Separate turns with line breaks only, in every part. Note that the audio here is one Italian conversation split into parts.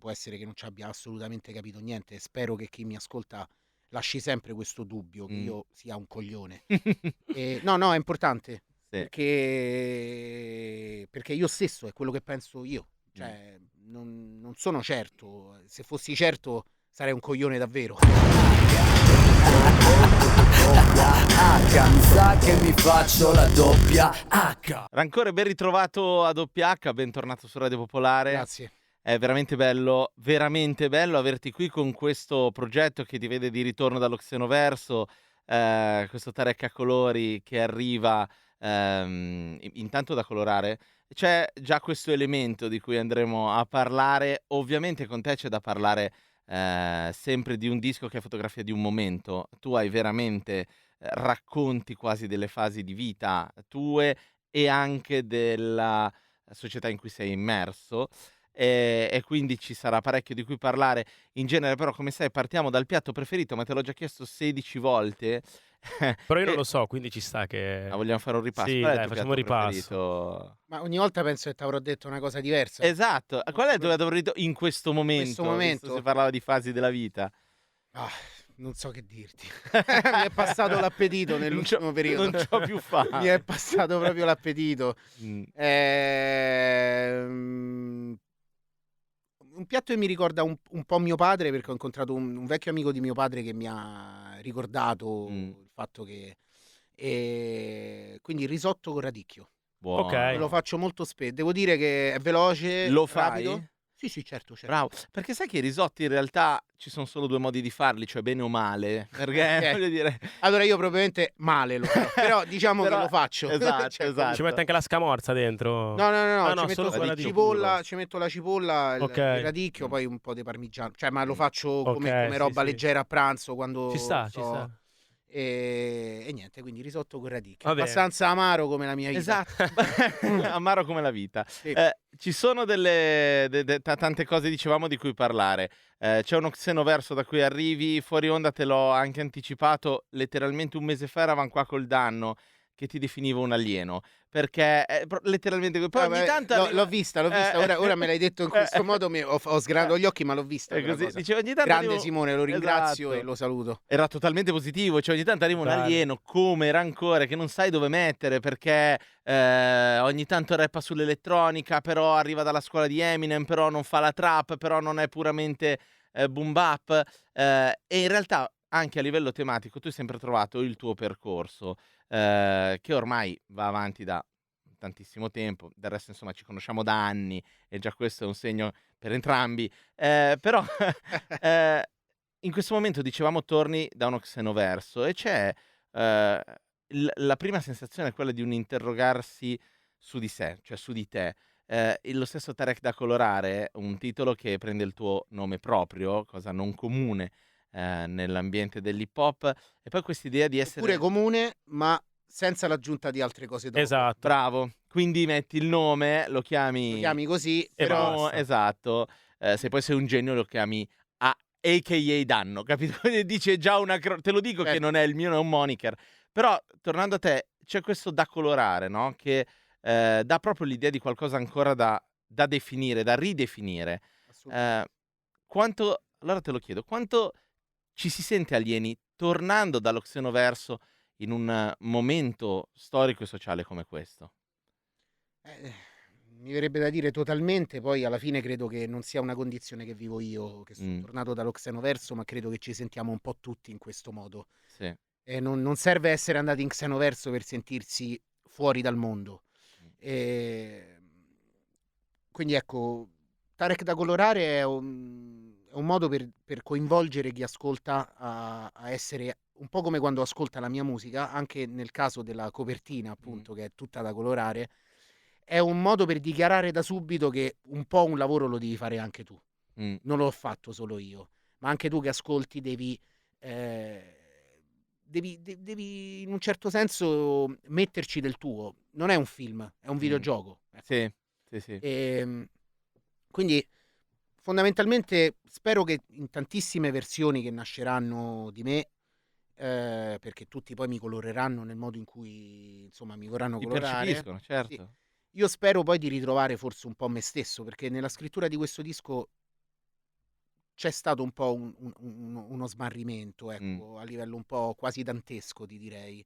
può essere che non ci abbia assolutamente capito niente, e spero che chi mi ascolta lasci sempre questo dubbio che
Mh.
io sia un coglione. No, no, è importante,
Sì.
perché io stesso è quello che penso io,
Mh.
cioè non sono certo, se fossi certo sarei un coglione davvero.
H, mi sa che mi faccio la doppia H.
Rancore, ben ritrovato a Doppia H, bentornato su Radio Popolare.
Grazie.
È veramente bello averti qui con questo progetto che ti vede di ritorno dallo Xenoverso, questo Tarek a colori che arriva, intanto da colorare. C'è già questo elemento di cui andremo a parlare, ovviamente con te c'è da parlare sempre di un disco che è fotografia di un momento. Tu hai veramente racconti quasi delle fasi di vita tue e anche della società in cui sei immerso. E quindi ci sarà parecchio di cui parlare. In genere però, come sai, partiamo dal piatto preferito, ma te l'ho già chiesto 16 volte.
Però io non
E
lo so, quindi ci sta che...
vogliamo fare un ripasso.
Sì,
Qual è il
dai,
tuo
facciamo un
piatto
ripasso.
preferito?
Ma ogni volta penso che t'avrò detto una cosa diversa.
Esatto, qual è il tuo piatto preferito in questo
In questo
momento, visto si
momento?
parlava di fasi della vita?
Ah, non so che dirti. Mi è passato l'appetito nell'ultimo periodo.
Non c'ho più fame.
Mi è passato proprio l'appetito.
Mh.
Un piatto che mi ricorda un po' mio padre, perché ho incontrato un vecchio amico di mio padre che mi ha ricordato
Mh.
il fatto che quindi risotto con radicchio.
Ok.
Lo
Buono.
faccio molto devo dire che è veloce,
Lo
rapido.
fai?
Sì, sì, certo, certo.
Bravo, perché sai che i risotti in realtà ci son solo 2 modi di farli, cioè bene o male, perché
Okay.
voglio dire
Allora io probabilmente male lo farò, però diciamo che
però
lo faccio.
esatto,
Cioè,
esatto.
Ci mette anche la scamorza dentro?
no, no, no,
Ah
no,
no,
ci
solo
metto
quella
radicchio
di...
puro.
ci metto la cipolla, il
Ok.
radicchio,
Mh.
poi un po' di parmigiano, cioè ma lo
Mh.
faccio come
Ok, sì,
roba
sì.
leggera a pranzo
Ci
quando
sta, ci
sto
sta.
e niente, quindi risotto con radicchio.
Va bene.
Abbastanza amaro come la mia vita.
Esatto, amaro come la vita.
Sì.
Ci sono delle tante cose dicevamo di cui parlare. C'è uno Xenoverso da cui arrivi, fuori onda te l'ho anche anticipato, letteralmente un mese fa eravam qua col Danno che ti definivo un alieno, perché letteralmente poi ogni
Vabbè,
tanto
l'ho
arriva
vista. Ora me l'hai detto in questo modo, ho sgranato gli occhi, ma l'ho vista
è
quella
così,
cosa.
dicevo ogni tanto
Grande
arrivo
Simone, lo ringrazio e
esatto.
lo saluto.
Era totalmente positivo, cioè ogni tanto arriva un
Bello.
alieno come Rancore che non sai dove mettere perché ogni tanto rappa sull'elettronica, però arriva dalla scuola di Eminem, però non fa la trap, però non è puramente boom bap, e in realtà anche a livello tematico tu hai sempre trovato il tuo percorso, che ormai va avanti da tantissimo tempo, del resto insomma ci conosciamo da anni e già questo è un segno per entrambi, però ehm in questo momento dicevamo torni da uno Xenoverso e c'è, ehm, la prima sensazione è quella di un interrogarsi su di sé, cioè su di te. Lo stesso Tarek da colorare, un titolo che prende il tuo nome proprio, cosa non comune, nell'ambiente dell'hip hop, e poi quest'idea di
Eppure
essere
comune, ma senza l'aggiunta di altre cose dopo.
Esatto.
bravo, quindi metti il nome, lo
Lo
chiami
chiami così,
E
però
basta.
esatto, se poi sei un genio lo chiami AKA Danno, capito? Quindi dice già te lo dico che
certo,
non è il mio, non è un moniker. Però tornando a te, c'è questo da colorare, no, che, dà proprio l'idea di qualcosa ancora da definire, da ridefinire.
assolutamente.
Ehm, quanto allora te lo chiedo, quanto ci si sente alieni tornando dallo Xenoverso in un momento storico e sociale come questo?
Eh, Mi verrebbe da dire totalmente, poi alla fine credo che non sia una condizione che vivo io, che son
Mh,
tornato dallo Xenoverso, ma credo che ci sentiamo un po' tutti in questo modo.
sì.
E non serve essere andati in Xenoverso per sentirsi fuori dal mondo.
Mh,
Ehm, quindi ecco, Tarek da colorare è un modo per coinvolgere chi ascolta a essere un po' come quando ascolta la mia musica, anche nel caso della copertina
mh,
appunto, che è tutta da colorare, è un modo per dichiarare da subito che un po' un lavoro lo devi fare anche tu.
mh,
Non l'ho fatto solo io, ma anche tu che ascolti ehm, devi in un certo senso metterci del tuo. Non è un film, è un
mh.
videogioco, ecco.
Sì, sì, sì.
Ehm, quindi fondamentalmente spero che in tantissime versioni che nasceranno di me, perché tutti poi mi coloreranno nel modo in cui insomma mi vorranno
Ti
colorare,
percepiscono,
sì,
certo.
io spero poi di ritrovare forse un po' me stesso, perché nella scrittura di questo disco c'è stato un po' uno smarrimento,
Mh.
ecco, a livello un po' quasi dantesco, ti direi.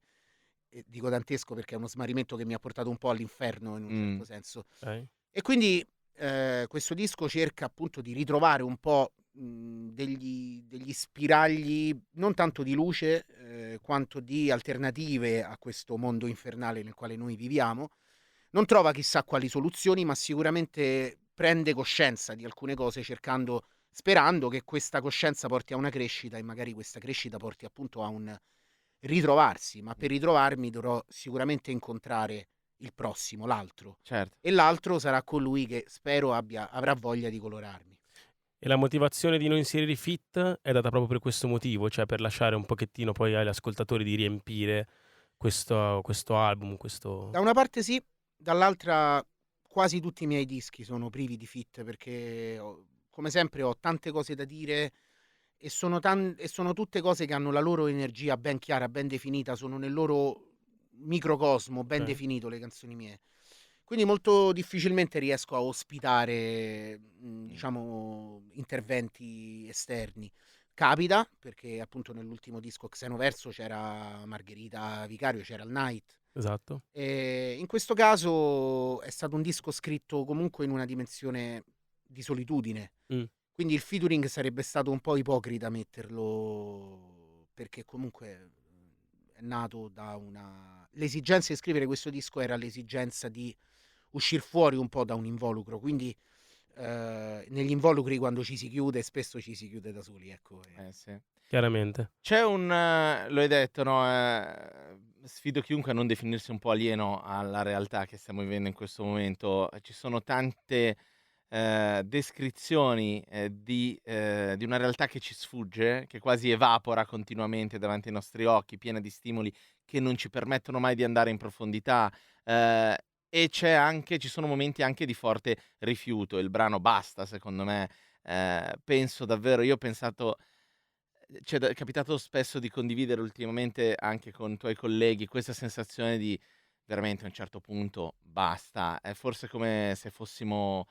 Dico dantesco perché è uno smarrimento che mi ha portato un po' all'inferno in un certo senso.
Okay.
E quindi questo disco cerca appunto di ritrovare un po' degli spiragli, non tanto di luce, quanto di alternative a questo mondo infernale nel quale noi viviamo. Non trova chissà quali soluzioni, ma sicuramente prende coscienza di alcune cose sperando che questa coscienza porti a una crescita e magari questa crescita porti appunto a un ritrovarsi, ma per ritrovarmi dovrò sicuramente incontrare il prossimo, l'altro.
Certo.
E l'altro sarà colui che spero avrà voglia di colorarmi.
E la motivazione di non inserire i feat è data proprio per questo motivo, cioè per lasciare un pochettino poi agli ascoltatori di riempire questo album,
Da una parte sì, dall'altra quasi tutti i miei dischi sono privi di feat perché come sempre ho tante cose da dire e sono tutte cose che hanno la loro energia ben chiara, ben definita, sono nel loro microcosmo ben
Okay.
definito le canzoni mie. Quindi molto difficilmente riesco a ospitare, diciamo, interventi esterni. Capita, perché appunto nell'ultimo disco Xenoverso c'era Margherita Vicario, c'era il Night.
Esatto.
In questo caso è stato un disco scritto comunque in una dimensione di solitudine.
Mh.
Quindi il featuring sarebbe stato un po' ipocrita metterlo, perché comunque è nato da l'esigenza di scrivere questo disco era l'esigenza di uscir fuori un po' da un involucro, quindi negli involucri quando ci si chiude spesso ci si chiude da soli, ecco.
Sì.
Chiaramente.
C'è lo hai detto, no, sfido chiunque a non definirsi un po' alieno alla realtà che stiamo vivendo in questo momento. Ci sono tante descrizioni di una realtà che ci sfugge, che quasi evapora continuamente davanti ai nostri occhi, piena di stimoli che non ci permettono mai di andare in profondità. E ci sono momenti anche di forte rifiuto. Il brano basta, secondo me. Penso davvero, io ho pensato, è capitato spesso di condividere ultimamente anche con tuoi colleghi questa sensazione di veramente a un certo punto basta. È forse come se fossimo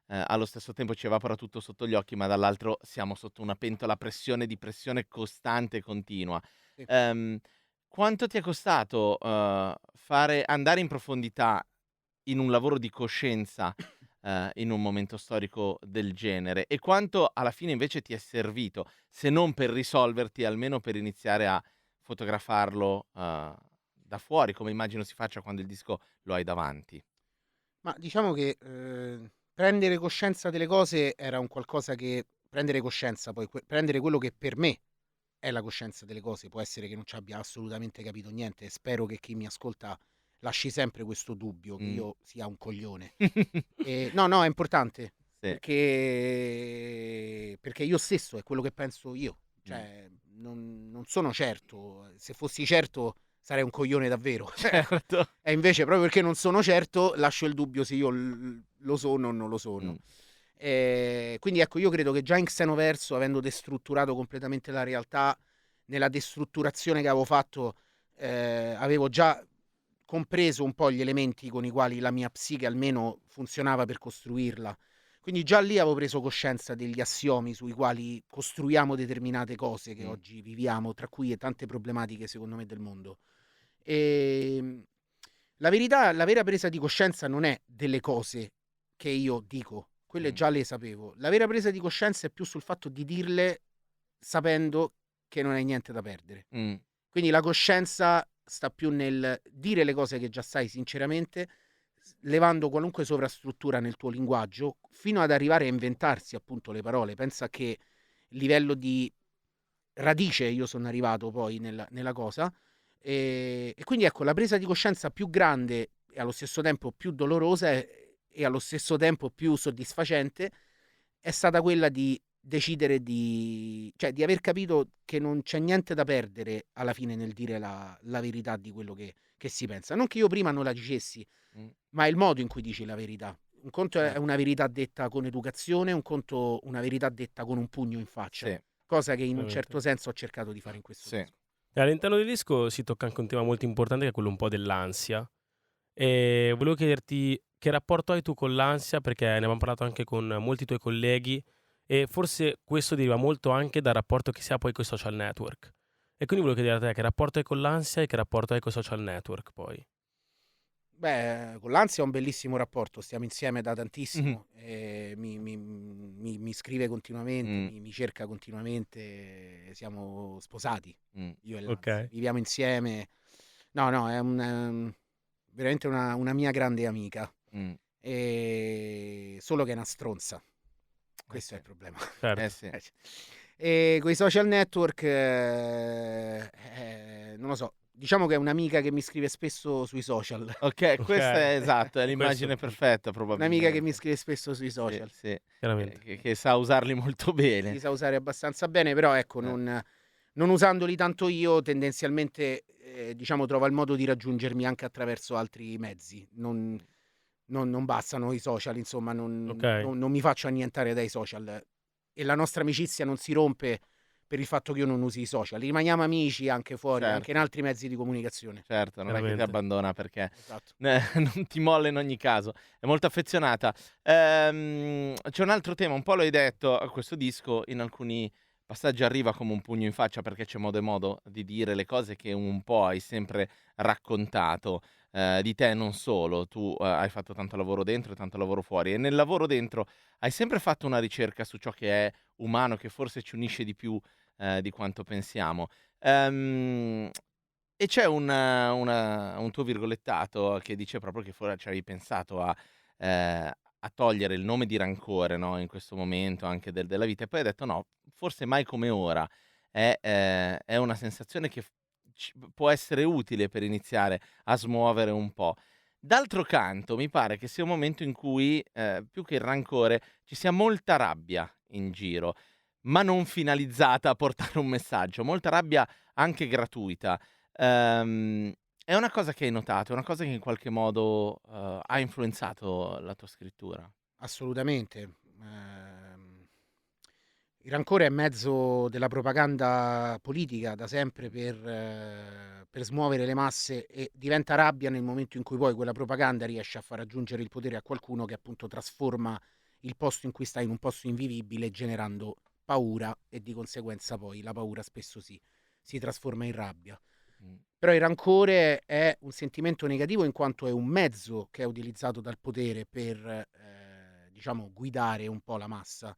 allo stesso tempo ci evapora tutto sotto gli occhi, ma dall'altro siamo sotto una pentola a pressione di pressione costante e continua.
Sì.
Quanto ti è costato andare in profondità in un lavoro di coscienza in un momento storico del genere, e quanto alla fine invece ti è servito, se non per risolverti, almeno per iniziare a fotografarlo da fuori, come immagino si faccia quando il disco lo hai davanti?
Ma diciamo che prendere coscienza delle cose era un qualcosa che prendere coscienza, poi prendere quello che per me è la coscienza delle cose, può essere che non ci abbia assolutamente capito niente e spero che chi mi ascolta lasci sempre questo dubbio che io sia un coglione. No, è importante
Sì.
perché io stesso è quello che penso io, cioè non sono certo, se fossi certo sarei un coglione davvero.
Certo.
E invece proprio perché non sono certo lascio il dubbio se io lo sono o non lo sono. Quindi ecco, io credo che già in Xenoverso, avendo destrutturato completamente la realtà, nella destrutturazione che avevo fatto avevo già compreso un po' gli elementi con i quali la mia psiche almeno funzionava per costruirla. Quindi già lì avevo preso coscienza degli assiomi sui quali costruiamo determinate cose che oggi viviamo, tra cui tante problematiche secondo me del mondo. La verità, la vera presa di coscienza non è delle cose che io dico, quelle già le sapevo. La vera presa di coscienza è più sul fatto di dirle sapendo che non hai niente da perdere. Quindi la coscienza sta più nel dire le cose che già sai sinceramente, levando qualunque sovrastruttura nel tuo linguaggio, fino ad arrivare a inventarsi appunto le parole. Pensa che livello di radice io sono arrivato poi nella cosa. E quindi ecco, la presa di coscienza più grande e allo stesso tempo più dolorosa e allo stesso tempo più soddisfacente è stata quella di decidere cioè di aver capito che non c'è niente da perdere alla fine nel dire la verità di quello che si pensa. Non che io prima non la dicessi, ma è il modo in cui dici la verità. Un conto è una verità detta con educazione, un conto una verità detta con un pugno in faccia.
Sì.
Cosa che in un certo senso ho cercato di fare in questo disco.
E all'interno del disco si tocca anche un tema molto importante che è quello un po' dell'ansia. E volevo chiederti che rapporto hai tu con l'ansia, perché ne abbiamo parlato anche con molti tuoi colleghi E forse questo deriva molto anche dal rapporto che si ha poi coi social network. E quindi volevo chiedere a te che rapporto hai con l'ansia e che rapporto hai coi social network poi.
Beh, con l'ansia ho un bellissimo rapporto, stiamo insieme da
Mh-mh.
tantissimo, mi scrive continuamente,
Mh.
mi cerca continuamente, siamo sposati,
Mh.
io e l'ansia,
Ok.
viviamo insieme. No, no, è veramente una mia grande amica,
Mh.
solo che è una stronza, questo è
Sì.
il problema.
Eh
Certo.
sì.
E coi social network, non lo so, diciamo che è un'amica che mi scrive spesso sui social.
Okay, questa è
Ok.
esatto, è
E questo
l'immagine perfetta
Un'amica che mi
probabilmente.
scrive spesso sui
Sì,
social.
sì,
Chiaramente.
che sa usarli molto bene.
Li sa usare abbastanza bene, però ecco,
Eh.
non usandoli tanto io, tendenzialmente, diciamo, trova il modo di raggiungermi anche attraverso altri mezzi.
Mh.
Non bastano i social, insomma,
Ok.
non mi faccio annientare dai social. E la nostra amicizia non si rompe per il fatto che io non usi i social. Rimaniamo amici anche fuori, anche in
Certo,
altri mezzi di comunicazione.
certo, non è che ti
Chiaramente.
abbandona perché
Esatto.
non ti molla in ogni caso, è molto affezionata. C'è un altro tema, un po' lo hai detto, questo disco in alcuni passaggi arriva come un pugno in faccia perché c'è modo e modo di dire le cose che un po' hai sempre raccontato, di te e non solo. Tu, hai fatto tanto lavoro dentro e tanto lavoro fuori e nel lavoro dentro hai sempre fatto una ricerca su ciò che è umano, che forse ci unisce di più, di quanto pensiamo. Ehm, e c'è un tuo virgolettato che dice proprio che ci avevi pensato a togliere il nome di rancore, no, in questo momento anche della vita e poi hai detto: "No, forse mai come ora". È una sensazione che può essere utile per iniziare a smuovere un po'. D'altro canto mi pare che sia un momento in cui, più che il rancore, ci sia molta rabbia in giro, ma non finalizzata a portare un messaggio, molta rabbia anche gratuita. Ehm, è una cosa che hai notato, è una cosa che in qualche modo, ha influenzato la tua scrittura?
Assolutamente. Il rancore è mezzo della propaganda politica da sempre per smuovere le masse e diventa rabbia nel momento in cui poi quella propaganda riesce a far raggiungere il potere a qualcuno che appunto trasforma il posto in cui stai in un posto invivibile, generando paura e di conseguenza poi la paura spesso si trasforma in rabbia.
Mh,
Però il rancore è un sentimento negativo in quanto è un mezzo che è utilizzato dal potere per, diciamo, guidare un po' la massa,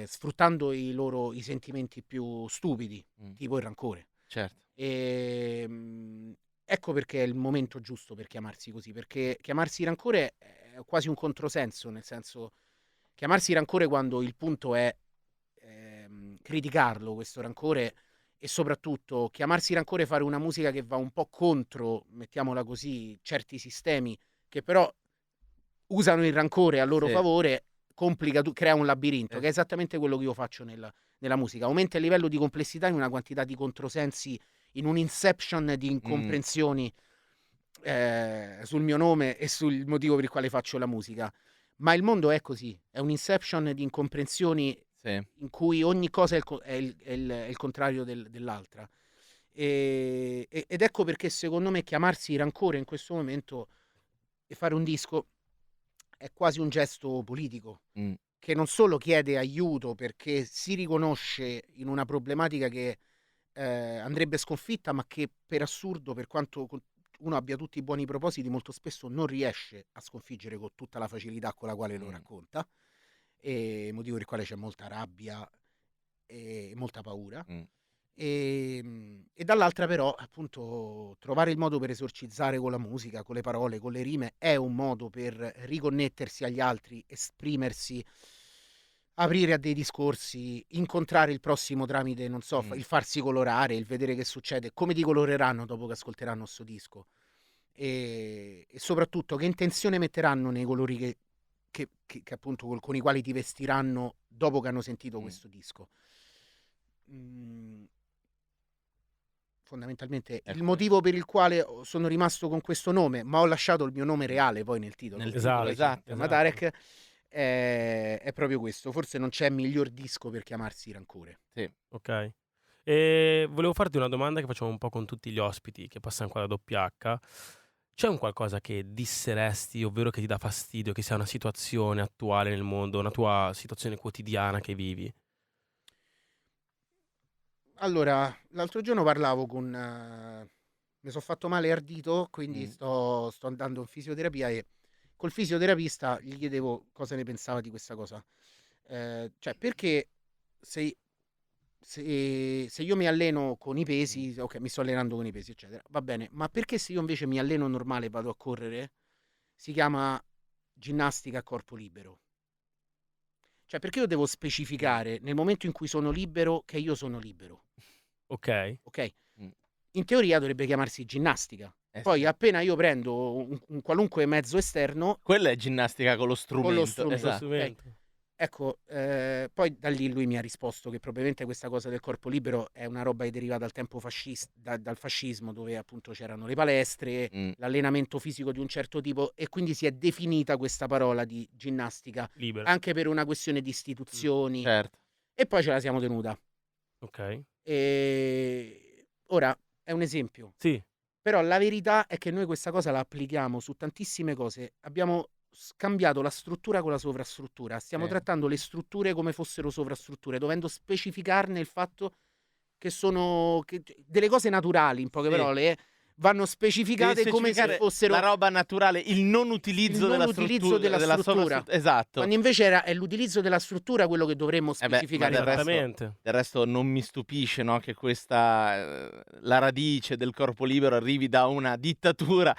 sfruttando i sentimenti più stupidi,
mh,
tipo il rancore.
certo.
Ecco perché è il momento giusto per chiamarsi così, perché chiamarsi rancore è quasi un controsenso, nel senso, chiamarsi rancore quando il punto è, criticarlo questo rancore e soprattutto chiamarsi rancore, fare una musica che va un po' contro, mettiamola così, certi sistemi che però usano il rancore a loro
Sì,
favore, complica crea un labirinto, che è
sì.
esattamente quello che io faccio nella musica. Aumenta il livello di complessità in una quantità di controsensi, in un inception di
Mh,
incomprensioni, sul mio nome e sul motivo per il quale faccio la musica. Ma il mondo è così, è un inception di incomprensioni
sì.
in cui ogni cosa è il contrario dell'altra. Ed ecco perché secondo me chiamarsi rancore in questo momento e fare un disco è quasi un gesto politico,
Mh,
che non solo chiede aiuto perché si riconosce in una problematica che, andrebbe sconfitta, ma che per assurdo, per quanto uno abbia tutti i buoni propositi, molto spesso non riesce a sconfiggere con tutta la facilità con la quale lo
mh,
racconta, motivo per il quale c'è molta rabbia e molta paura.
mh.
E dall'altra però, appunto, trovare il modo per esorcizzare con la musica, con le parole, con le rime, è un modo per riconnettersi agli altri, esprimersi, aprire a dei discorsi, incontrare il prossimo tramite, non so,
Mh.
il farsi colorare, il vedere che succede, come ti coloreranno dopo che ascolteranno 'sto disco. E soprattutto che intenzione metteranno nei colori che appunto con i quali ti vestiranno dopo che hanno sentito
Mh.
questo disco. Mhmm Fondamentalmente
È
il
que
motivo per il quale sono rimasto con questo nome, ma ho lasciato il mio nome reale poi nel titolo.
nel
Il titolo
titolo,
si
Esatto,
esatto.
chiama
esatto.
Tarek, è proprio questo. Forse non c'è miglior disco per chiamarsi Rancore.
Sì.
Ok. E volevo farti una domanda che facciamo un po' con tutti gli ospiti che passano qua da Doppia H. C'è un qualcosa che disseresti, ovvero che ti dà fastidio, che sia una situazione attuale nel mondo, una tua situazione quotidiana che vivi?
Allora, l'altro giorno parlavo con mi son fatto male al dito, quindi
Mh.
sto andando in fisioterapia e col fisioterapista gli chiedevo cosa ne pensava di questa cosa. Cioè perché se se io mi alleno con i
Mh.
pesi, okay, mi sto allenando con i pesi, eccetera, va bene, ma perché se io invece mi alleno normale e vado a correre, si chiama ginnastica a corpo libero? Cioè perché io devo
Mh.
specificare nel momento in cui sono libero che io sono libero,
Okay.
okay?
Mh.
In teoria dovrebbe chiamarsi ginnastica.
Eh
Poi
sì.
appena io prendo un qualunque mezzo esterno
Quella è ginnastica con lo
con lo
strumento,
Lo
strumento,
esatto.
okay?
strumento.
Ecco, poi da lì lui mi ha risposto che probabilmente questa cosa del corpo libero è una roba che deriva dal tempo dal fascismo, dove appunto c'erano le palestre,
Mh.
l'allenamento fisico di un certo tipo e quindi si è definita questa parola di ginnastica,
Libero.
anche per una questione di istituzioni
Certo.
e poi ce la siamo tenuta.
Okay.
Ora è un esempio.
Sì,
Però la verità è che noi questa cosa la applichiamo su tantissime cose. Abbiamo scambiato la struttura con la sovrastruttura. Stiamo
Sì.
trattando le strutture come fossero sovrastrutture, dovendo specificarne il fatto che sono delle cose naturali, in poche
Sì.
parole, vanno
Devi
specificate come se
specificare la
fossero
roba naturale, il non
il
utilizzo
non
della
utilizzo della
della
struttura,
esatto.
quando invece è l'utilizzo della struttura quello che dovremmo
Eh beh, ma
specificare in pratica.
del resto non mi stupisce, no, che questa la radice del corpo libero arrivi da una dittatura.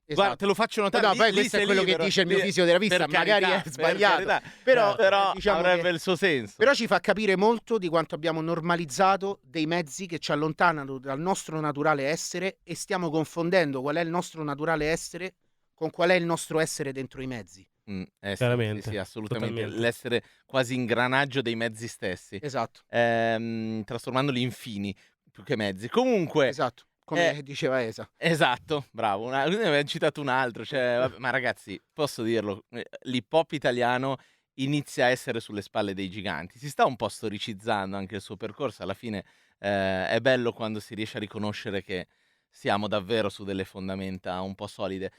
Guarda, te
Esatto.
lo faccio
No,
notare,
no,
lì
poi
lì
questo è
sei
quello che
libero.
dice il mio
Lì
fisioterapista,
per
magari
carità,
è sbagliato, però,
però
diciamo
avrebbe
che
il suo senso.
però ci fa capire molto di quanto abbiamo normalizzato dei mezzi che ci allontanano dal nostro naturale essere e stiamo confondendo qual è il nostro naturale essere con qual è il nostro essere dentro i mezzi.
Eh sì, sì, sì,
chiaramente,
assolutamente.
totalmente.
L'essere quasi ingranaggio dei mezzi stessi,
Esatto,
trasformandoli in fini più che mezzi. Comunque,
esatto,
eh
come diceva Esa.
esatto, bravo. Ne avevam citato un altro, cioè vabbè, ma ragazzi, posso dirlo, l'hip hop italiano inizia a essere sulle spalle dei giganti. Si sta un po' storicizzando anche il suo percorso, alla fine, è bello quando si riesce a riconoscere che siamo davvero su delle fondamenta un po' solide.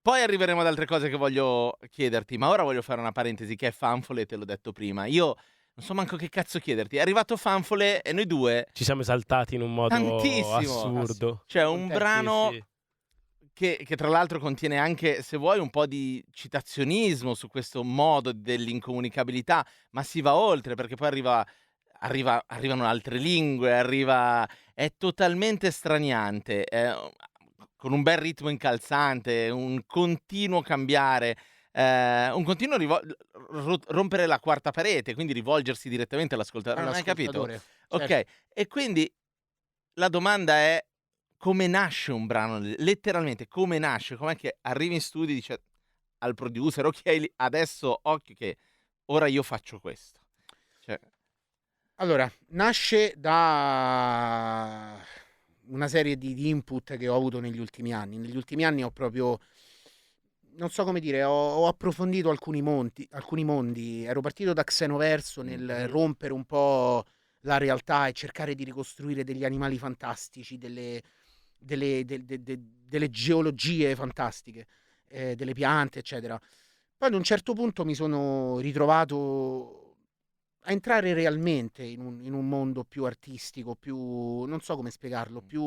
Poi arriveremo ad altre cose che voglio chiederti, ma ora voglio fare una parentesi che è Fanfole, te l'ho detto prima. Io non so manco che cazzo chiederti. È arrivato Fanfole e noi 2
Ci siamo esaltati in un modo
tantissimo.
assurdo.
Cioè un
Contento.
Sì,
brano
sì.
che tra l'altro contiene anche, se vuoi, un po' di citazionismo su questo modo dell'incomunicabilità, ma si va oltre perché poi arrivano altre lingue, è totalmente straniante, con un bel ritmo incalzante, un continuo cambiare, un continuo rompere la quarta parete, quindi rivolgersi direttamente all'ascoltatore, hai capito?
All'ascoltatore, certo.
Okay, e quindi la domanda è: come nasce un brano? Letteralmente come nasce? Com'è che arrivi in studio e dici al producer: "Okay, adesso occhio che ora io faccio questo." Cioè
Allora, nasce da una serie di input che ho avuto negli ultimi anni. Negli ultimi anni ho proprio non so come dire, ho approfondito alcuni mondi. Ero partito da Xenoverso nel
Mh-mh.
rompere un po' la realtà e cercare di ricostruire degli animali fantastici, delle geologie fantastiche, delle piante, eccetera. Poi ad un certo punto mi sono ritrovato a entrare realmente in un mondo più artistico, più non so come spiegarlo, più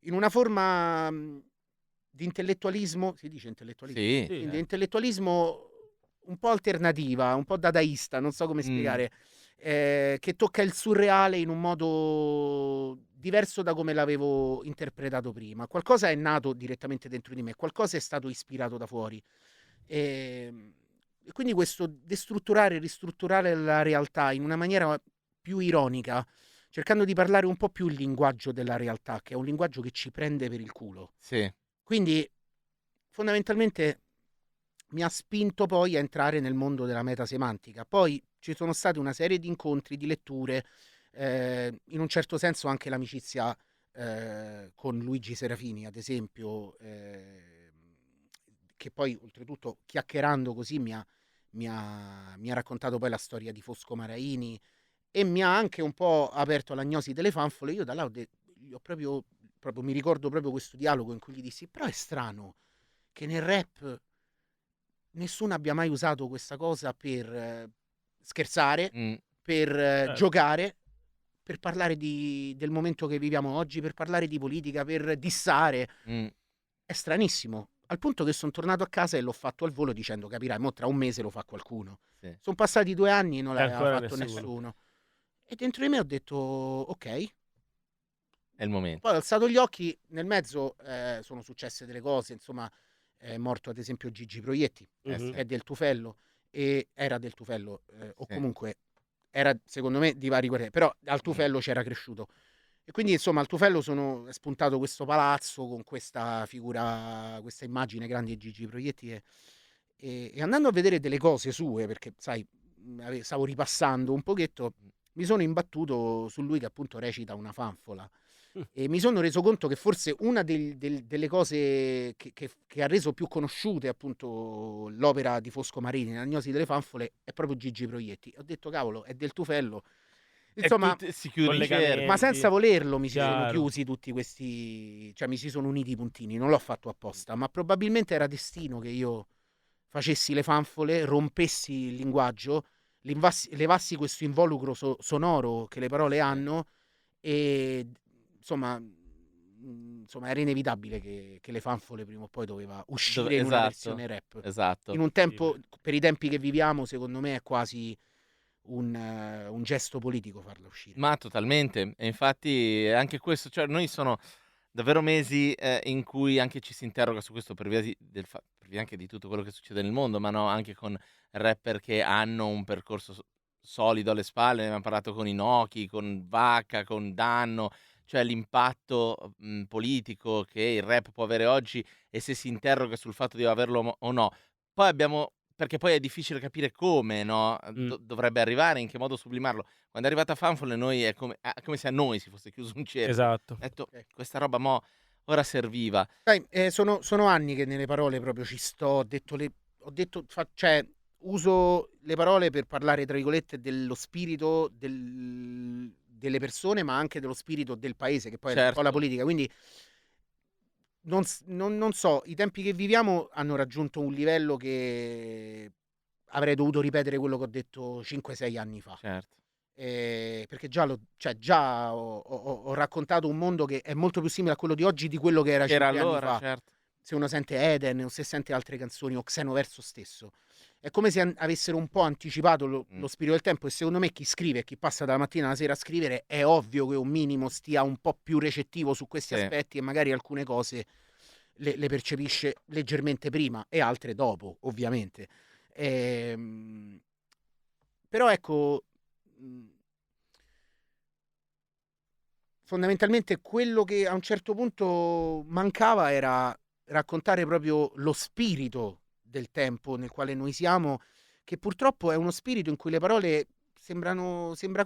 in una forma, di intellettualismo si dice intellettualismo?
sì,
Sì.
Quindi
certo.
intellettualismo un po' alternativa, un po' dadaista, non so come
Mh,
spiegare, che tocca il surreale in un modo diverso da come l'avevo interpretato prima. Qualcosa è nato direttamente dentro di me, qualcosa è stato ispirato da fuori. E quindi questo destrutturare e ristrutturare la realtà in una maniera più ironica, cercando di parlare un po' più il linguaggio della realtà, che è un linguaggio che ci prende per il culo.
sì.
Quindi fondamentalmente mi ha spinto poi a entrare nel mondo della metasemantica. Poi ci sono state una serie di incontri, di letture, in un certo senso anche l'amicizia con Luigi Serafini, ad esempio, che poi oltretutto chiacchierando così mi ha raccontato poi la storia di Fosco Maraini e mi ha anche un po' aperto l'agnosi delle fanfole. Io da là gli ho proprio proprio mi ricordo proprio questo dialogo in cui gli dissi: però è strano che nel rap nessuno abbia mai usato questa cosa per scherzare,
Mm.
per
Certo.
giocare, per parlare del momento che viviamo oggi, per parlare di politica, per dissare.
Mm.
È stranissimo. Al punto che sono tornato a casa e l'ho fatto al volo dicendo: capirai, mo tra un mese lo fa qualcuno.
Sì.
Sono passati 2 anni e non
E
l'aveva
ancora
fatto
nessuno.
nessuno. E dentro di me ho detto: ok.
È il momento.
Poi ho alzato gli occhi, nel mezzo sono successe delle cose, insomma, è morto ad esempio Gigi Proietti,
Mhm.
che è del Tufello, e era del Tufello, o
Sì.
comunque era secondo me di vari guerrieri, però al Tufello c'era cresciuto. E quindi insomma al Tufello è spuntato questo palazzo con questa figura, questa immagine grande di Gigi Proietti e andando a vedere delle cose sue, perché sai, stavo ripassando un pochetto, mi sono imbattuto su lui che appunto recita una fanfola. E mi sono reso conto che forse una delle cose che ha reso più conosciute appunto l'opera di Fosco Marini, L'Agnosi delle fanfole, è proprio Gigi Proietti. Ho detto, cavolo, è del Tufello. Insomma,
Si chiude il cerchio.
ma senza volerlo mi si sono
Chiaro.
chiusi tutti questi, cioè mi si sono uniti i puntini, non l'ho fatto apposta, ma probabilmente era destino che io facessi le fanfole, rompessi il linguaggio, levassi questo involucro sonoro che le parole hanno e insomma era inevitabile che le fanfole prima o poi doveva uscire in una versione rap.
Esatto.
In un tempo, per i tempi che viviamo, secondo me è quasi un gesto politico farla uscire.
Ma totalmente. E infatti anche questo, cioè noi sono davvero mesi in cui anche ci si interroga su questo per via, per via anche di tutto quello che succede nel mondo, ma no, anche con rapper che hanno un percorso solido alle spalle. Ne abbiamo parlato con Inoki, con Vacca, con Danno, cioè l'impatto politico che il rap può avere oggi e se si interroga sul fatto di averlo o no. Poi abbiamo, perché poi è difficile capire come, no? Dovrebbe arrivare, in che modo sublimarlo. Quando è arrivata Fanfole noi è come se a noi si fosse chiuso un cerchio.
Esatto.
Ho detto,
Ok.
questa roba ora serviva.
Sai, sono anni che nelle parole proprio ci sto, cioè uso le parole per parlare tra virgolette dello spirito delle persone, ma anche dello spirito del paese, che poi è un po'
Certo.
la politica. Quindi non so, i tempi che viviamo hanno raggiunto un livello che avrei dovuto ripetere quello che ho detto 5-6 anni fa.
Certo.
Perché già ho raccontato un mondo che è molto più simile a quello di oggi di quello che era
Che era
5 anni
allora,
fa.
certo.
Se uno sente Eden o se sente altre canzoni o Xenoverso stesso, è come se avessero un po' anticipato lo spirito del tempo. E secondo me chi scrive, chi passa dalla mattina alla sera a scrivere, è ovvio che un minimo stia un po' più recettivo su questi
Sì.
aspetti e magari alcune cose le percepisce leggermente prima e altre dopo, ovviamente. Però ecco, fondamentalmente quello che a un certo punto mancava era raccontare proprio lo spirito del tempo nel quale noi siamo, che purtroppo è uno spirito in cui le parole sembra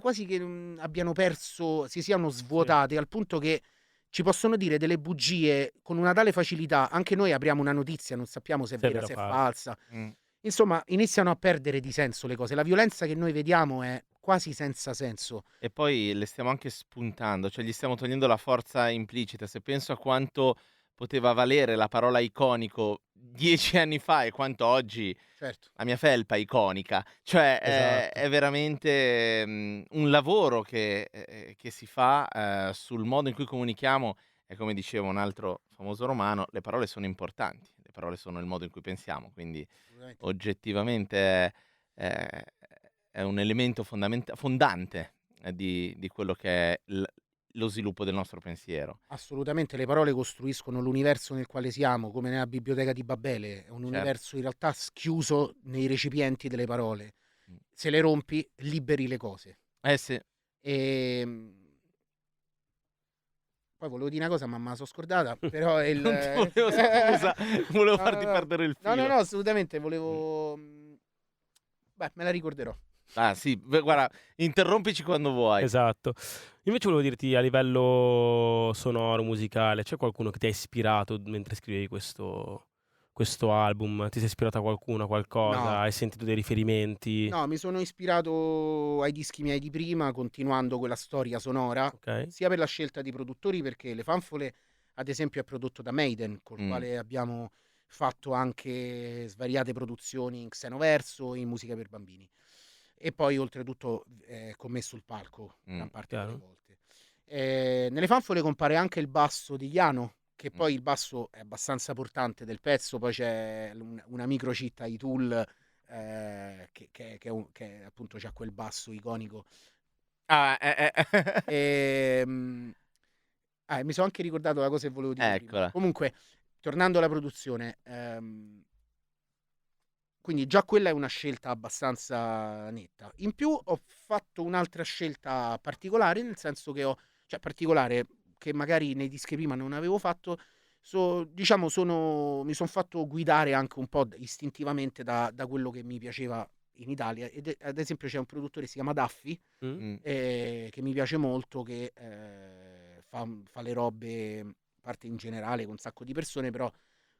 quasi che abbiano perso, si siano svuotate, al punto che ci possono dire delle bugie con una tale facilità. Anche noi apriamo una notizia, non sappiamo se è vera, se è falsa. Insomma, iniziano a perdere di senso le cose. La violenza che noi vediamo è quasi senza senso.
E poi le stiamo anche spuntando, cioè gli stiamo togliendo la forza implicita. Se penso a quanto poteva valere la parola iconico 10 anni fa e quanto oggi
Certo.
la mia felpa è iconica, cioè
Esatto.
è veramente un lavoro che si fa sul modo in cui comunichiamo. E come diceva un altro famoso romano, le parole sono importanti, le parole sono il modo in cui pensiamo, quindi oggettivamente è un elemento fondante di quello che è lo sviluppo del nostro pensiero.
Assolutamente, le parole costruiscono l'universo nel quale siamo, come nella biblioteca di Babele, è un
Certo.
universo in realtà chiuso nei recipienti delle parole.
Mm.
Se le rompi, liberi le cose.
Sì.
Poi volevo dire una cosa, ma me la sono scordata, però
Non ti volevo, scusa, volevo farti perdere il filo.
No, assolutamente, volevo... Beh, me la ricorderò.
Ah sì, guarda, interrompici quando vuoi.
Esatto. Invece volevo dirti a livello sonoro, musicale, c'è qualcuno che ti ha ispirato mentre scrivevi questo questo album? Ti sei ispirato a qualcuno, a qualcosa?
No.
Hai sentito dei riferimenti?
No, mi sono ispirato ai dischi miei di prima, continuando quella storia sonora,
Ok.
sia per la scelta di produttori, perché Le Fanfole, ad esempio, è prodotto da Maiden, col
Mm.
quale abbiamo fatto anche svariate produzioni in Xenoverso, in musica per bambini. E poi, oltretutto, con me sul palco, gran parte delle
Chiaro.
volte. Nelle Fanfole compare anche il basso di Iano, che
Mm.
poi il basso è abbastanza portante del pezzo, poi c'è una microchit ai Tool, che appunto c'ha quel basso iconico.
Ah,
Mi sono anche ricordato la cosa che volevo dire prima.
Eccola.
Comunque, tornando alla produzione, quindi già quella è una scelta abbastanza netta. In più ho fatto un'altra scelta particolare, nel senso che cioè particolare, che magari nei dischi prima non avevo fatto. Diciamo, mi sono fatto guidare anche un po' istintivamente da quello che mi piaceva in Italia. Ad esempio c'è un produttore che si chiama Daffy,
Mm.
che mi piace molto, che fa le robe, a parte in generale con un sacco di persone, però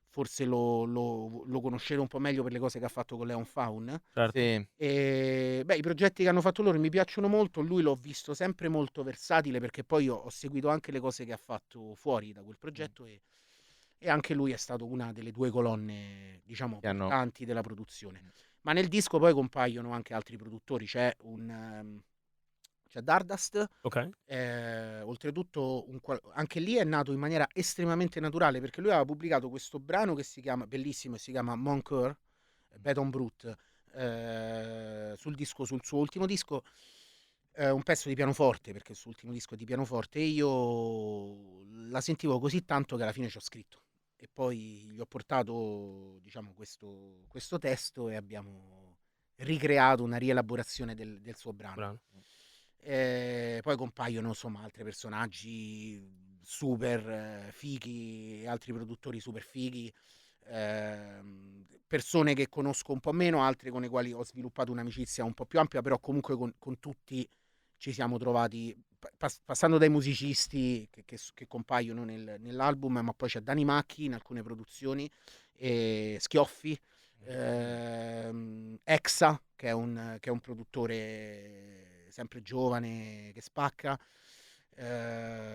forse lo conoscete un po' meglio per le cose che ha fatto con Leon Faun.
Certo.
Sì.
E, i progetti che hanno fatto loro mi piacciono molto. Lui l'ho visto sempre molto versatile, perché poi ho seguito anche le cose che ha fatto fuori da quel progetto, e anche lui è stato una delle due colonne, diciamo,
Che hanno-
portanti della produzione. Ma nel disco poi compaiono anche altri produttori. C'è Dardust,
Ok.
oltretutto anche lì è nato in maniera estremamente naturale, perché lui aveva pubblicato questo brano che si chiama, bellissimo, e si chiama Mon Coeur, Beton Brut, sul suo ultimo disco, un pezzo di pianoforte, perché il suo ultimo disco è di pianoforte, e io la sentivo così tanto che alla fine ci ho scritto. E poi gli ho portato, diciamo, questo testo, e abbiamo ricreato una rielaborazione del suo brano.
Brano.
Poi compaiono, insomma, altri personaggi super fighi, altri produttori super fighi, persone che conosco un po' meno, altre con le quali ho sviluppato un'amicizia un po' più ampia, però comunque con tutti ci siamo trovati, passando dai musicisti che compaiono nell'album, ma poi c'è Dani Macchi in alcune produzioni, e Schioffi, Exa, che è un produttore sempre giovane, che spacca.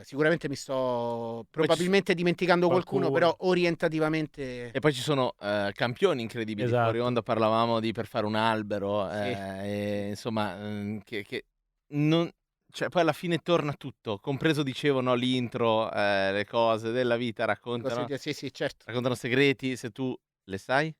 Sicuramente mi sto probabilmente dimenticando qualcuno, però orientativamente
E poi ci sono campioni incredibili.
Esatto.
Fuori onda parlavamo di Per fare un albero,
Sì.
e, insomma, che non, cioè, poi alla fine torna tutto, compreso, dicevo, no, l'intro, le cose della vita, raccontano
sì, certo.
segreti, se tu le sai,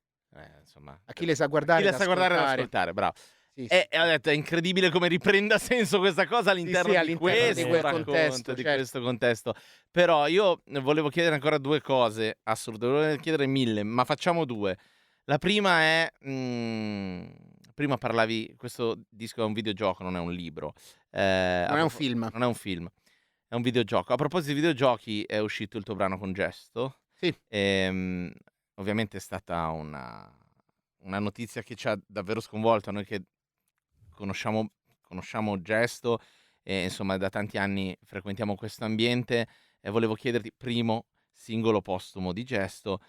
insomma,
A chi le sa
a chi
guardare,
le
da
sa guardare e da
ascoltare.
ascoltare, bravo.
Sì,
E
sì.
ho detto, è incredibile come riprenda senso questa cosa all'interno
sì,
di
all'interno
di
questo
quel
racconto,
contesto,
di
certo.
questo contesto. Però io volevo chiedere ancora due cose assurde, volevo chiedere mille, ma facciamo due. La prima è, prima parlavi, questo disco è un videogioco, non è un libro.
Non è un film.
Non è un film, è un videogioco. A proposito di videogiochi, è uscito il tuo brano con Gesto.
Sì.
Ovviamente è stata una notizia che ci ha davvero sconvolto, noi che conosciamo Gesto, e insomma da tanti anni frequentiamo questo ambiente, e volevo chiederti, primo singolo postumo di Gesto,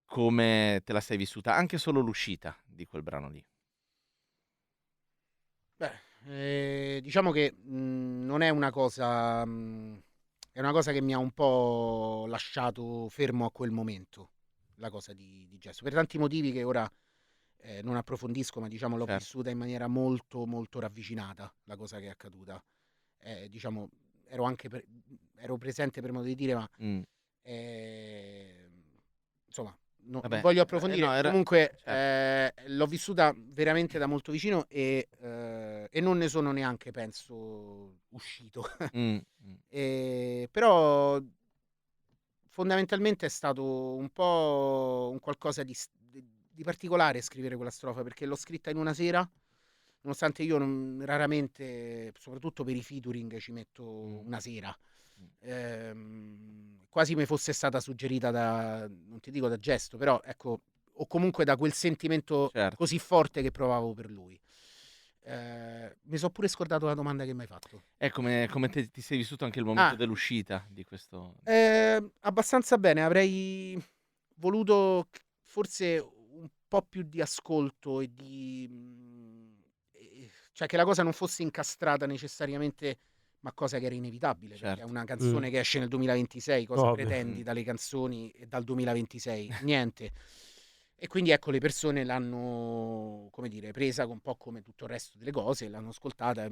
come te la sei vissuta, anche solo l'uscita di quel brano lì.
Beh, diciamo che non è una cosa, è una cosa che mi ha un po' lasciato fermo a quel momento, la cosa di Gesto, per tanti motivi che ora non approfondisco, ma diciamo l'ho
Certo.
vissuta in maniera molto molto ravvicinata, la cosa che è accaduta. Diciamo, ero presente, per modo di dire, ma
Mm.
insomma, non
Vabbè,
voglio approfondire.
no,
Comunque,
certo.
l'ho vissuta veramente da molto vicino, e non ne sono neanche, penso, uscito.
Mm, mm.
Però fondamentalmente è stato un po' un qualcosa di particolare scrivere quella strofa, perché l'ho scritta in una sera, nonostante io raramente, soprattutto per i featuring, ci metto una sera. Quasi mi fosse stata suggerita non ti dico da Gesto, però ecco, o comunque da quel sentimento
Certo.
così forte che provavo per lui. Mi sono pure scordato la domanda che mi hai fatto.
Come ti sei vissuto anche il momento dell'uscita di questo?
Abbastanza bene, avrei voluto forse un po' più di ascolto e cioè che la cosa non fosse incastrata necessariamente, ma cosa che era inevitabile, perché è
Certo.
una canzone che esce nel 2026, cosa
Ovvio.
pretendi dalle canzoni dal 2026? Niente. E quindi ecco, le persone l'hanno, come dire, presa un po' come tutto il resto delle cose, l'hanno ascoltata,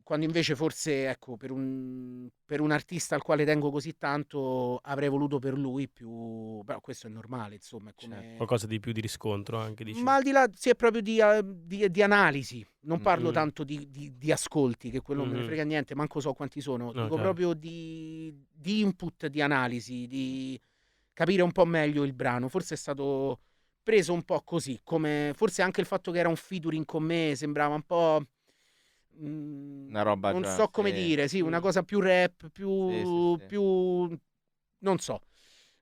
quando invece forse, ecco, per un artista al quale tengo così tanto, avrei voluto per lui più, però questo è normale, insomma, è come...
Qualcosa di più di riscontro anche, dici?
Ma al di là, sì, è proprio di analisi, non parlo
Mm.
tanto di ascolti, che quello non me ne
Mhm.
frega niente, manco so quanti sono, dico
Ok.
proprio di input, di analisi, di capire un po' meglio il brano. Forse è stato preso un po' così, come forse anche il fatto che era un featuring con me sembrava un po'...
Una roba
non
già,
so come
sì.
dire, sì, una cosa più rap,
Sì, sì, sì.
non so,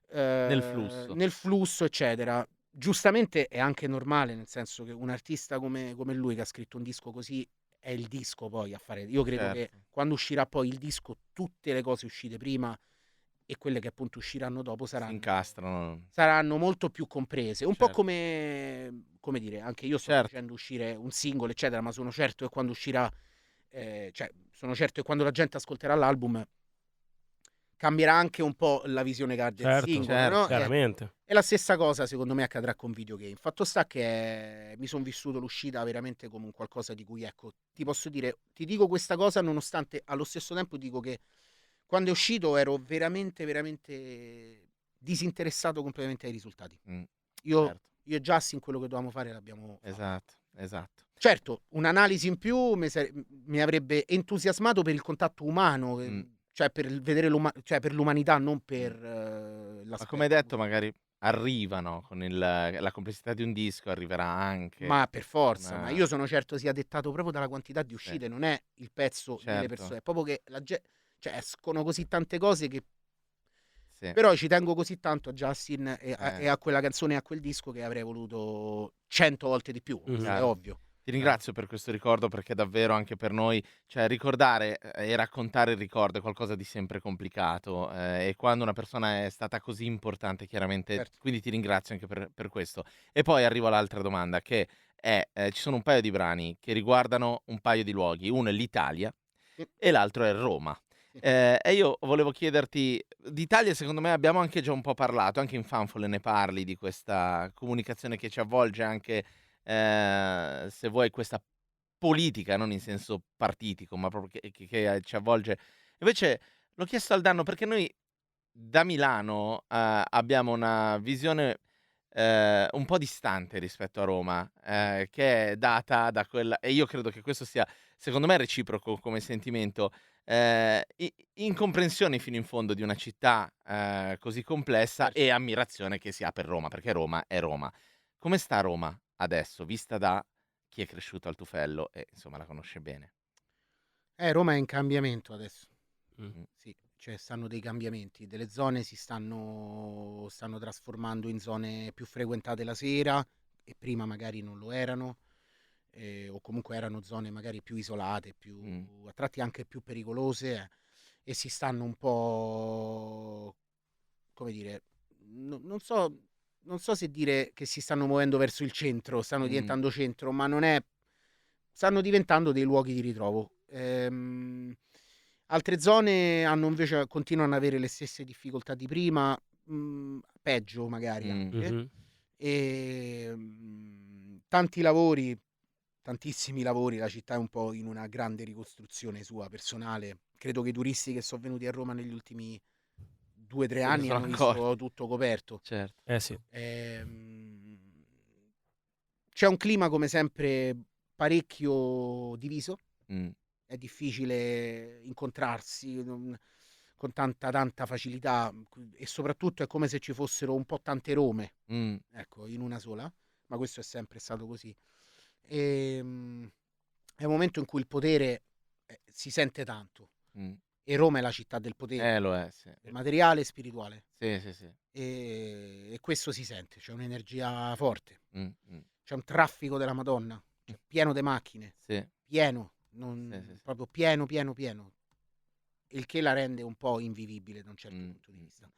Nel flusso.
nel flusso, eccetera. Giustamente è anche normale, nel senso che un artista come lui, che ha scritto un disco così, è il disco poi a fare. Io credo che
Certo.
quando uscirà poi il disco, tutte le cose uscite prima e quelle che appunto usciranno dopo
Si incastrano.
saranno molto più comprese. Un po'
Certo.
come dire, anche io sto
Certo.
facendo uscire un singolo, eccetera, ma sono certo che quando uscirà, cioè, sono certo che quando la gente ascolterà l'album cambierà anche un po' la visione che ha del
Certo,
singolo,
certo.
no?
chiaramente.
E la stessa cosa secondo me accadrà con Videogame. Fatto sta che mi sono vissuto l'uscita veramente come un qualcosa di cui, ecco, ti posso dire, ti dico questa cosa nonostante allo stesso tempo dico che quando è uscito ero veramente, veramente disinteressato completamente ai risultati.
Mm,
Io
certo.
e Justin quello che dovevamo fare l'abbiamo fatto.
Esatto, esatto.
Certo, un'analisi in più mi avrebbe entusiasmato per il contatto umano,
Mm.
cioè per vedere cioè per l'umanità, non per
Ma come hai
l'aspetto
detto,
musicale.
magari arrivano con la complessità di un disco, arriverà anche
Ma per forza, ma
una...
io sono certo sia dettato proprio dalla quantità di
Sì,
uscite, non è il pezzo delle
certo.
persone, è proprio che cioè escono così tante cose che
Sì.
però ci tengo così tanto a Justin e
Eh,
a quella canzone e a quel disco che avrei voluto 100 volte di più, questo è
chiaro.
ovvio.
Ti ringrazio per questo ricordo perché davvero anche per noi, cioè ricordare e raccontare il ricordo è qualcosa di sempre complicato e quando una persona è stata così importante, chiaramente,
Certo.
quindi ti ringrazio anche per questo. E poi arrivo all'altra domanda che è, ci sono un paio di brani che riguardano un paio di luoghi, uno è l'Italia
Sì,
e l'altro è Roma.
sì.
E io volevo chiederti, d'Italia secondo me abbiamo anche già un po' parlato, anche in Fanfole ne parli di questa comunicazione che ci avvolge anche, se vuoi, questa politica, non in senso partitico, ma proprio che ci avvolge. Invece l'ho chiesto al Danno perché noi da Milano, abbiamo una visione, un po' distante rispetto a Roma, che è data da quella e io credo che questo sia, secondo me, reciproco come sentimento, i incomprensione fino in fondo di una città, così complessa
Certo.
e ammirazione che si ha per Roma, perché Roma è Roma. Come sta Roma adesso, vista da chi è cresciuto al Tufello e insomma la conosce bene?
Roma è in cambiamento adesso.
Mm.
Sì, cioè stanno dei cambiamenti, delle zone si stanno trasformando in zone più frequentate la sera e prima magari non lo erano, o comunque erano zone magari più isolate, a tratti anche più pericolose, e si stanno un po', come dire, non so se dire che si stanno muovendo verso il centro, stanno diventando centro, ma non è, stanno diventando dei luoghi di ritrovo. Altre zone continuano ad avere le stesse difficoltà di prima, peggio magari anche.
Mhm.
E, tanti lavori, tantissimi lavori, la città è un po' in una grande ricostruzione sua personale. Credo che i turisti che sono venuti a Roma negli ultimi 2 o 3
Se ne
anni
sono
hanno
accorti.
visto tutto coperto.
Certo.
Sì.
C'è un clima come sempre parecchio diviso,
Mh.
è difficile incontrarsi con tanta facilità e soprattutto è come se ci fossero un po' tante Rome, ecco, in una sola, ma questo è sempre stato così. È un momento in cui il potere si sente tanto
Mh.
e Roma è la città del potere,
Lo è, sì.
materiale e spirituale,
Sì, sì, sì.
e questo si sente, c'è un'energia forte.
Mh, mh.
C'è un traffico della Madonna, cioè pieno di macchine,
Sì,
pieno,
sì, sì, sì.
proprio pieno, pieno, pieno, il che la rende un po' invivibile da un certo punto di vista.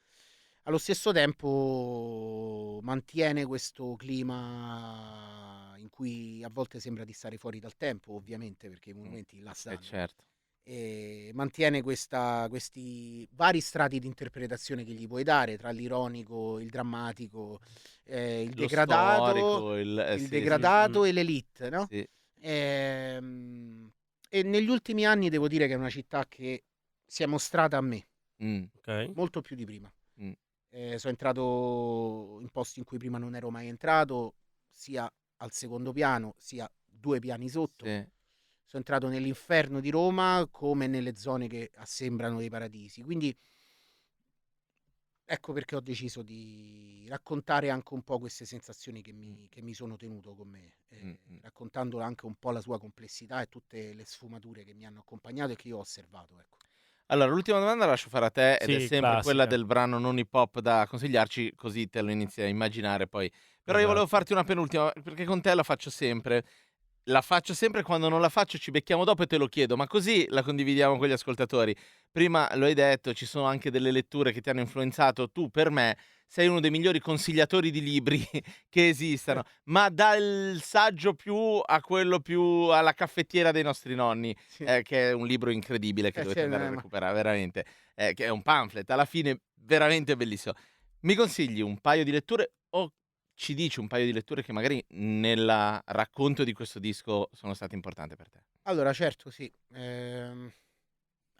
allo stesso tempo mantiene questo clima in cui a volte sembra di stare fuori dal tempo, ovviamente, perché i monumenti là stanno.
certo.
E mantiene questi vari strati di interpretazione che gli puoi dare, tra l'ironico, il drammatico, il
Lo
degradato,
storico,
il
sì, sì,
degradato e l'elite, no?
sì.
E negli ultimi anni devo dire che è una città che si è mostrata a me
Ok.
molto più di prima.
Mm.
Sono entrato in posti in cui prima non ero mai entrato, sia al secondo piano, sia 2 piani sotto.
Sì.
Sono entrato nell'inferno di Roma come nelle zone che assembrano dei paradisi. Quindi ecco perché ho deciso di raccontare anche un po' queste sensazioni che mi sono tenuto con me, raccontando anche un po' la sua complessità e tutte le sfumature che mi hanno accompagnato e che io ho osservato. Ecco.
Allora, l'ultima domanda la lascio fare a te ed è
Sì,
sempre quella
classica.
del brano non hip hop da consigliarci, così te lo inizi a immaginare poi. Però io volevo
Esatto.
farti una penultima, perché con te la faccio sempre. La faccio sempre, quando non la faccio ci becchiamo dopo e te lo chiedo, ma così la condividiamo con gli ascoltatori. Prima lo hai detto, ci sono anche delle letture che ti hanno influenzato. Tu, per me, sei uno dei migliori consigliatori di libri che esistano, ma dal saggio più a quello più alla caffettiera dei nostri nonni,
Sì.
che è un libro incredibile che dovete
sì,
andare a
ma-
recuperare, veramente, che è un pamphlet, alla fine veramente bellissimo. Mi consigli un paio di letture o ci dici un paio di letture che magari nel racconto di questo disco sono state importanti per te?
Allora, certo, sì.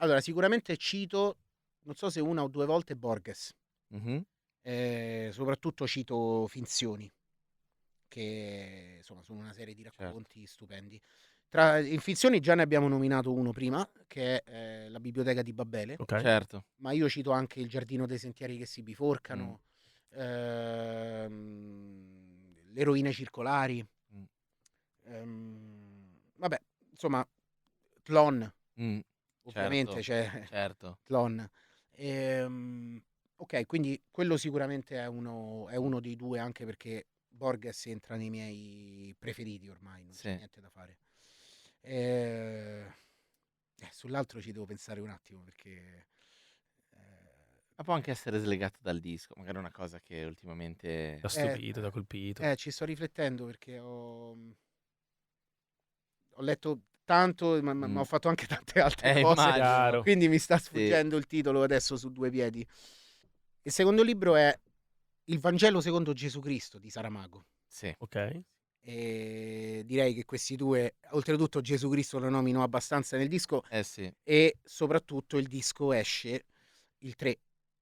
Allora, sicuramente cito, non so se 1 o 2 volte, Borges.
Mhm.
Soprattutto cito Finzioni, che insomma sono una serie di
Certo.
racconti stupendi. In Finzioni già ne abbiamo nominato uno prima, che è La biblioteca di Babele,
Ok.
Certo.
ma io cito anche Il giardino dei sentieri che si biforcano, Le rovine circolari, vabbè, insomma, Tlon,
Mm.
ovviamente
Certo.
c'è
Certo.
Tlon. Ok, quindi quello sicuramente è uno dei due, anche perché Borges entra nei miei preferiti ormai, non c'è
Sì.
niente da fare. Sull'altro ci devo pensare un attimo perché
Ma può anche essere slegato dal disco, magari una cosa che ultimamente...
Da stupito, da colpito.
ci sto riflettendo perché ho letto tanto, ma ho fatto anche tante altre cose,
immagino.
Chiaro.
quindi mi sta
Sì.
sfuggendo il titolo adesso su 2 piedi. Il secondo libro è Il Vangelo secondo Gesù Cristo di Saramago.
Sì.
Ok.
E direi che questi due, oltretutto Gesù Cristo lo nomino abbastanza nel disco,
Sì.
e soprattutto il disco esce il 3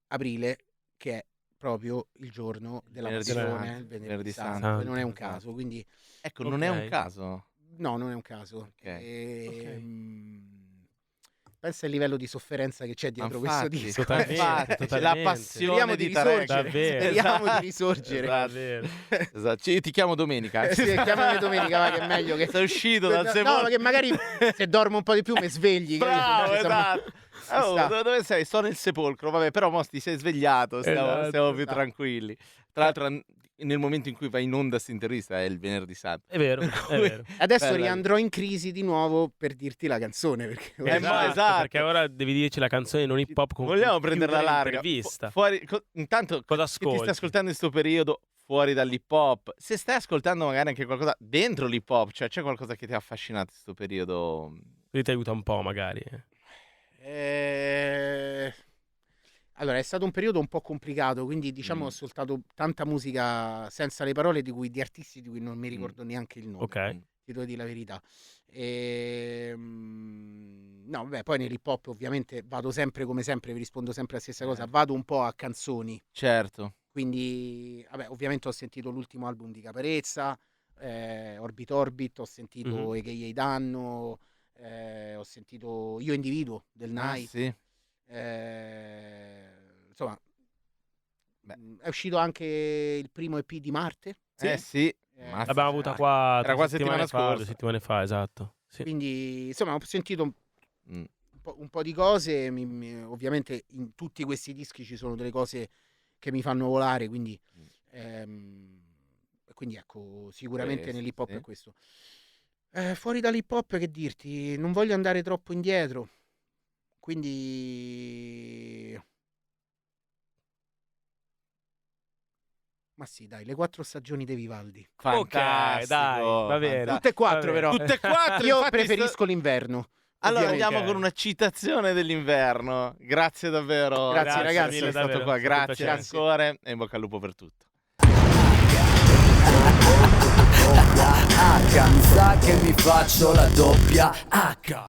aprile, che è proprio il giorno della
Venerdì
passione,
Santo.
il
Venerdì
venerdì santo,
Santo,
e non è un
esatto.
caso, quindi
Ecco, non è un
Ok.
caso.
no, non è un caso.
Ok.
Pensa al livello di sofferenza che c'è
Ma
dietro questo
infatti,
disco.
Totalmente,
infatti, la
totalmente.
passione
Speriamo di
Tareq.
risorgere.
Davvero.
Speriamo
Esatto.
di risorgere.
Esatto.
Davvero.
Esatto. Ti chiamo domenica.
Sì, chiamami domenica, va, che è meglio che...
Sei uscito dal
No,
sepolcro.
ma che magari se dormo un po' di più mi svegli.
Bravo,
capito?
esatto. Oh,
sta.
dove sei? Sto nel sepolcro, vabbè, però mo ti sei svegliato, stiamo
Esatto.
più
Esatto.
tranquilli. Tra l'altro, nel momento in cui va in onda questa intervista è il venerdì santo.
È vero,
Per
è
cui-
vero.
Adesso
Bella lì.
riandrò in crisi di nuovo per dirti la canzone. Perché
esatto.
Perché ora devi dirci la canzone non hip hop con
Vogliamo
cui
prenderla
chiudere
larga.
l'intervista.
Intanto,
Cosa
chi ti
ascolti?
sta ascoltando in questo periodo, fuori dall'hip hop, se stai ascoltando magari anche qualcosa dentro l'hip hop, cioè c'è qualcosa che ti ha affascinato in questo periodo?
Quindi ti aiuta un po' magari.
Allora, è stato un periodo un po' complicato, quindi diciamo ho ascoltato tanta musica senza le parole di artisti di cui non mi ricordo neanche il nome.
Ok.
Ti devo dire la verità. No, vabbè, poi nell'hip hop ovviamente vado sempre, come sempre, vi rispondo sempre la stessa cosa, vado un po' a canzoni.
Certo.
Quindi, vabbè, ovviamente ho sentito l'ultimo album di Caparezza, Orbit Orbit, ho sentito A.K.A. Danno, ho sentito Io Individuo del Night.
Sì.
Insomma, è uscito anche il primo EP di Marte.
Sì.
L'abbiamo avuta qua
Era qua settimana scorsa.
2 settimane fa, esatto. Sì.
Quindi, insomma, ho sentito un po' di cose. Ovviamente in tutti questi dischi ci sono delle cose che mi fanno volare, quindi ecco, sicuramente nell'hip hop è questo. Fuori dall'hip hop, che dirti, non voglio andare troppo indietro, quindi Ma sì, dai, le 4 stagioni dei Vivaldi.
Fantastico,
dai, va bene.
fantastico.
Tutte e 4
Vabbè.
però.
Tutte e 4.
Io
infatti
preferisco l'inverno.
Allora
ovviamente.
andiamo con una citazione dell'inverno. Grazie davvero.
Grazie, ragazzi.
per essere
mille,
stato
davvero,
qua.
è stato un
Grazie
piacere.
ancora e in bocca al lupo per tutto.
H, mi sa che mi faccio la doppia H.